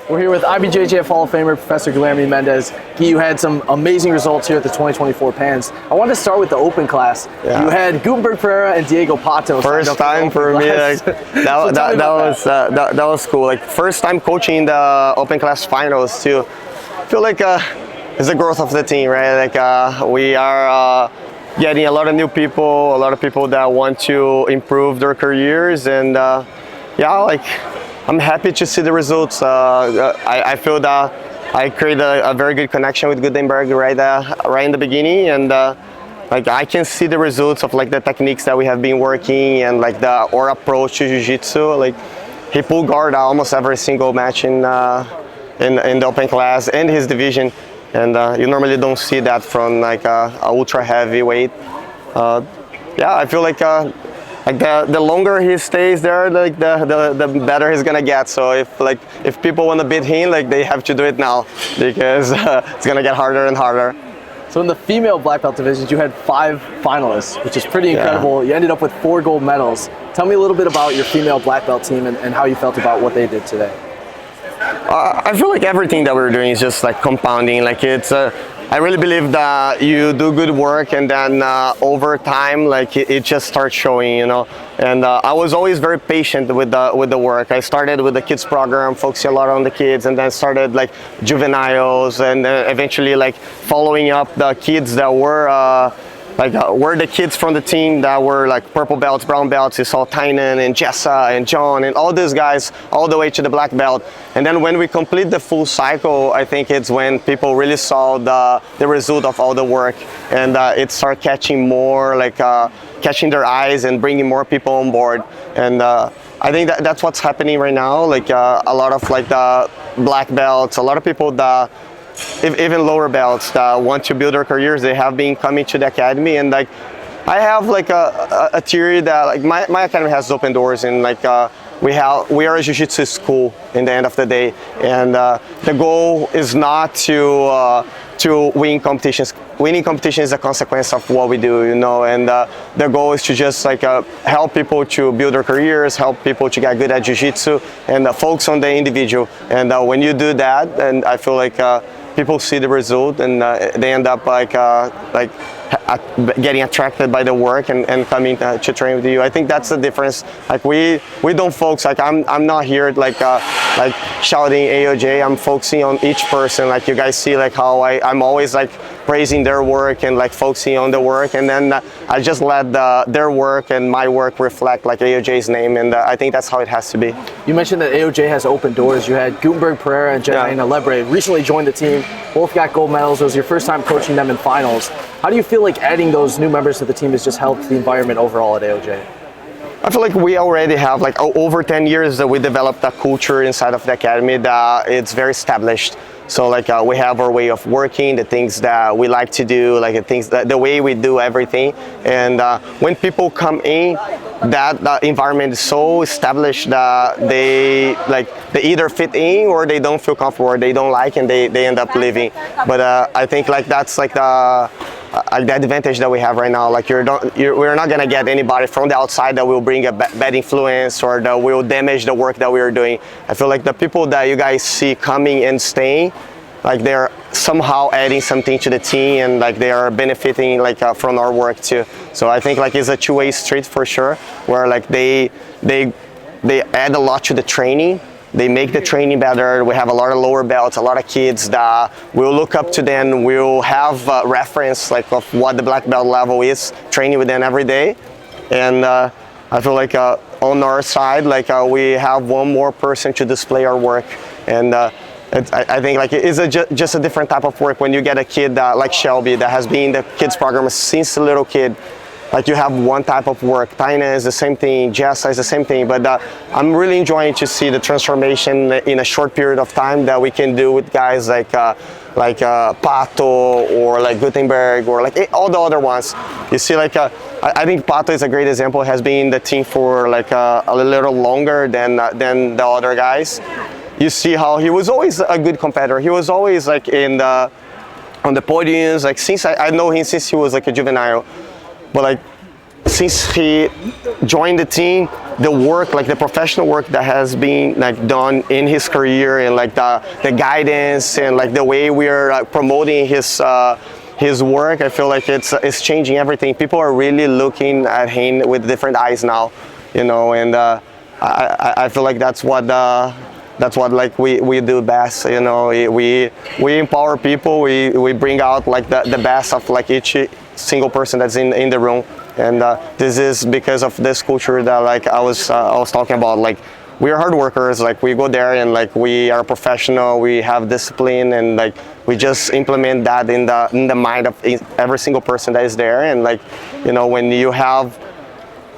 We're here with IBJJF Hall of Famer Professor Gui Mendes. Gui, you had some amazing results here at the 2024 PANS. I wanted to start with the open class. Yeah. You had Gutenberg Pereira and Diego Pato. First time for me, like, that was cool. Like first time coaching the open class finals too. I feel like it's the growth of the team, right? Like we are getting a lot of new people, a lot of people that want to improve their careers, and yeah, like I'm happy to see the results. I feel that I created a very good connection with Gutenberg right in the beginning, and like I can see the results of like the techniques that we have been working and like our approach to Jiu-Jitsu. Like he pulled guard almost every single match in the open class and his division, and you normally don't see that from like a ultra heavyweight. Yeah, I feel like the longer he stays there, like the better he's gonna get. So if people want to beat him, like they have to do it now, because it's gonna get harder and harder. So in the female black belt divisions, you had 5 finalists, which is pretty incredible. Yeah. You ended up with 4 gold medals. Tell me a little bit about your female black belt team and how you felt about what they did today. I feel like everything that we're doing is just like compounding. Like it's I really believe that you do good work, and then over time, like it just starts showing, you know. And I was always very patient with the work. I started with the kids program, focusing a lot on the kids, and then started like juveniles, and eventually like following up the kids that were were the kids from the team that were like purple belts, brown belts. You saw Tynan and Jessa and John and all these guys all the way to the black belt. And then when we complete the full cycle, I think it's when people really saw the result of all the work, and it started catching more, like catching their eyes and bringing more people on board. And I think that's what's happening right now. Like a lot of like the black belts, a lot of people that even lower belts that want to build their careers, they have been coming to the academy. And like I have like a theory that like my academy has open doors, and like we are a jiu-jitsu school in the end of the day, and the goal is not to win competitions. Winning competition is a consequence of what we do, you know, and the goal is to just like help people to build their careers, help people to get good at jiu-jitsu, and focus on the individual. And when you do that, and I feel like people see the result, and they end up like getting attracted by the work and coming to train with you. I think that's the difference. Like we don't focus. Like I'm not here like shouting AOJ. I'm focusing on each person. Like you guys see like how I'm always like praising their work and like focusing on the work, and then I just let their work and my work reflect like AOJ's name, and I think that's how it has to be. You mentioned that AOJ has open doors. You had Gutenberg Pereira and Janaina Lebre recently joined the team. Both got gold medals. It was your first time coaching them in finals. How do you feel like adding those new members to the team has just helped the environment overall at AOJ? I feel like we already have like over 10 years that we developed a culture inside of the academy that it's very established. So like we have our way of working, the things that we like to do, like the way we do everything. And when people come in, that environment is so established that they either fit in or they don't feel comfortable, or they don't like, and they end up leaving. But I think like that's like the advantage that we have right now. Like we're not gonna get anybody from the outside that will bring a bad influence or that will damage the work that we are doing. I feel like the people that you guys see coming and staying, like they're somehow adding something to the team, and like they are benefiting like from our work too. So I think like it's a two-way street for sure, where like they add a lot to the training. They make the training better. We have a lot of lower belts, a lot of kids that will look up to them, will have a reference like of what the black belt level is, training with them every day. And I feel like on our side, like we have one more person to display our work. And I think like it is just a different type of work when you get a kid like Shelby that has been in the kids program since a little kid. Like you have one type of work. Tynan is the same thing, Jessa is the same thing, but I'm really enjoying to see the transformation in a short period of time that we can do with guys like Pato or like Gutenberg or like all the other ones. You see, like I think Pato is a great example. Has been in the team for like a little longer than the other guys. You see how he was always a good competitor. He was always like on the podiums. Like since I know him since he was like a juvenile. But like since he joined the team, the work, like the professional work that has been like done in his career, and like the guidance and like the way we are promoting his work, I feel like it's changing everything. People are really looking at him with different eyes now, you know, and I feel like that's what like we do best, you know. We empower people. We bring out like the best of like each single person that's in the room, and this is because of this culture that like I was talking about. Like, we are hard workers. Like, we go there and like we are professional. We have discipline, and like we just implement that in the mind of every single person that is there. And like, you know, when you have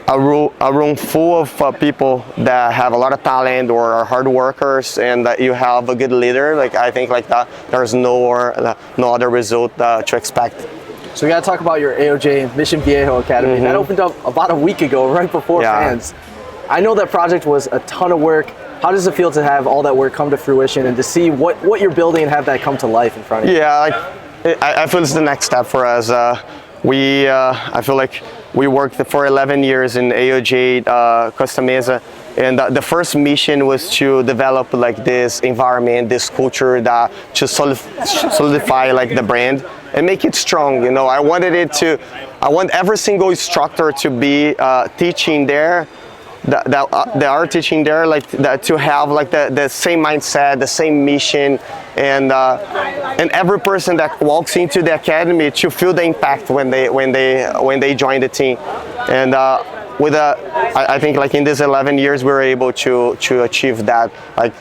a room full of people that have a lot of talent or are hard workers, and that you have a good leader, like I think like that, there's no other result to expect. So we got to talk about your AOJ Mission Viejo Academy. That opened up about a week ago, right before fans. I know that project was a ton of work. How does it feel to have all that work come to fruition and to see what you're building and have that come to life in front of you? Yeah, like I feel it's the next step for us. I feel like we worked for 11 years in AOJ Costa Mesa, and the first mission was to develop like this environment, this culture that to solidify like the brand and make it strong. You know, I want every single instructor to be teaching there, that are teaching there, like that, to have like the same mindset, the same mission, and every person that walks into the academy to feel the impact when they join the team. And I think like in these 11 years we were able to achieve that. Like,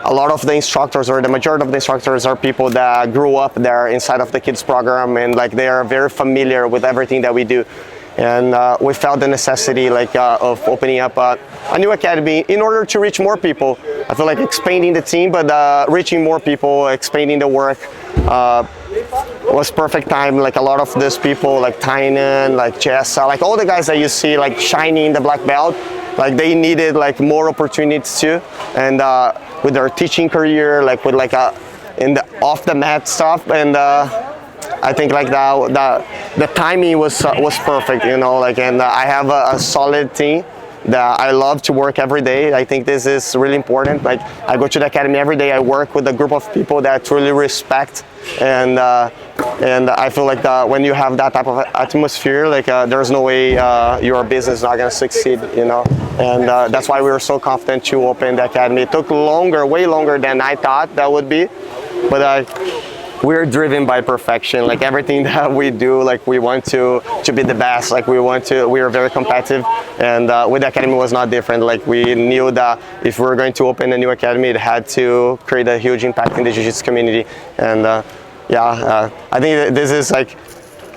a lot of the instructors, or the majority of the instructors, are people that grew up there inside of the kids program, and like they are very familiar with everything that we do. And we felt the necessity like of opening up a new academy in order to reach more people. I feel like expanding the team, but reaching more people, expanding the work was perfect time. Like, a lot of these people, like Tynan, like Jessa, like all the guys that you see like shining in the black belt, like they needed like more opportunities too. And with their teaching career, like with like in the off the mat stuff, and I think like the timing was perfect, you know. Like, and I have a solid team that I love to work every day. I think this is really important. Like, I go to the academy every day. I work with a group of people that I truly respect, and I feel like when you have that type of atmosphere, like there's no way your business is not gonna succeed, you know. And that's why we were so confident to open the academy. It took longer, way longer than I thought that would be, but we're driven by perfection. Like, everything that we do, like we want to be the best. Like, we are very competitive, and with the academy was not different. Like, we knew that if we were going to open a new academy, it had to create a huge impact in the jiu-jitsu community. And I think that this is like,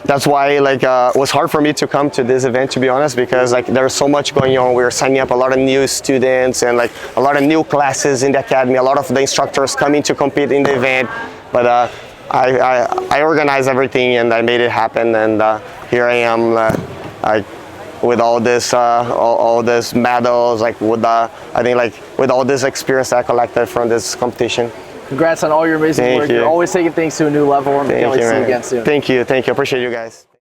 that's why like it was hard for me to come to this event, to be honest, because like there's so much going on. We were signing up a lot of new students and like a lot of new classes in the academy, a lot of the instructors coming to compete in the event, but I organized everything and I made it happen, and here I am, with all this medals, like with I think like with all this experience I collected from this competition. Congrats on all your amazing work. You're always taking things to a new level, and can't wait to see you again soon. Thank you. Appreciate you guys.